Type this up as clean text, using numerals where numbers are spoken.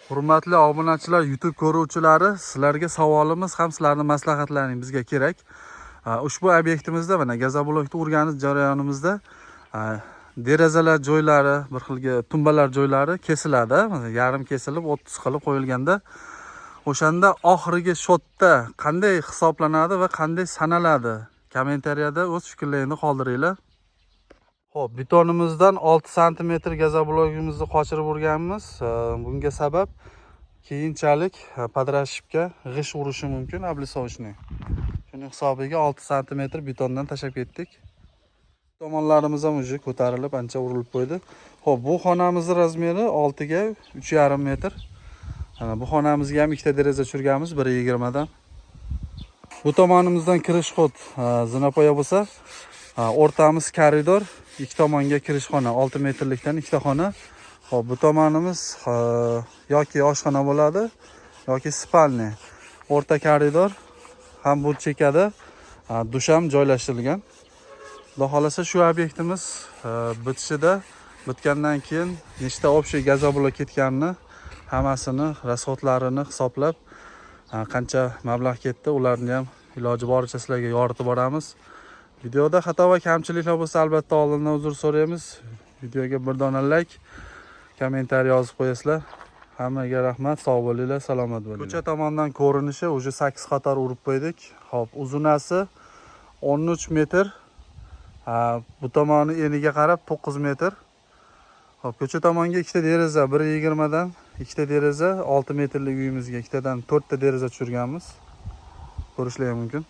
Hurmatli obunachilar, YouTube ko'ruvchilari, sizlarga savolimiz ham sizlarning maslahatlaringiz bizga kerak. Ushbu obyektimizda mana gazoblokni urganish jarayonimizda derazalar joylari, bir xilga tumbalar joylari kesiladi. Yarim kesilib, 30 qilib qo'yilganda, o'shanda oxirgi shotda qanday hisoblanadi va qanday sanaladi? Kommentariyada o'z fikrlaringizni qoldiringlar. Xo'p, betonimizdan 6 sm gazoblogimizni qochirib urganmiz. Bunga sabab keyinchalik podrashibga g'ish urishi mumkin oblisovchni. Shuning hisobiga 6 sm betondan tashlab ketdik. Tomonlarimiz ham uje ko'tarilib, ancha urilib qo'ydi. Xo'p, bu xonamizning razmeri 6 ga 3,5 metr. Bu xonamizga ham ikkita deraza tushirganmiz, 1,20 dan. Bu tomonimizdan kirish xod zinapoya bo'lsa, o'rtamiz koridor, ikki tomonga kirish xona, 6 metrlikdan ikkita xona. Xo'p, bu tomonimiz yoki oshxona bo'ladi, yoki spalni. O'rta koridor ham bu chekada dush ham joylashtirilgan. Xudo xolasa shu obyektimiz bitgandan keyin nechta общий gazoblok ketganini, hammasini rasxodlarini hisoblab, qancha mablag' ketdi, ularni ham iloji boricha sizlarga yoritib boramiz. Videoda xato va kamchiliklar bo'lsa, albatta oldindan uzr so'raymiz. Videoga bir dona like, kommentariy yozib qo'yasizlar. Hammaga rahmat, sog' bo'linglar, salomat bo'linglar. Ko'cha tomondan ko'rinishi uje 8 qator urib qo'ydik. Xo'p, uzunasi 13 metr. Bu tomoni eniga qarab 9 metr. Xo'p, ko'cha tomonga ikkita deraza, 1,20 dan ikkita deraza, 6 metrlik uyimizga ikkitadan 4 ta deraza tushirganmiz. Ko'rishlar mumkin.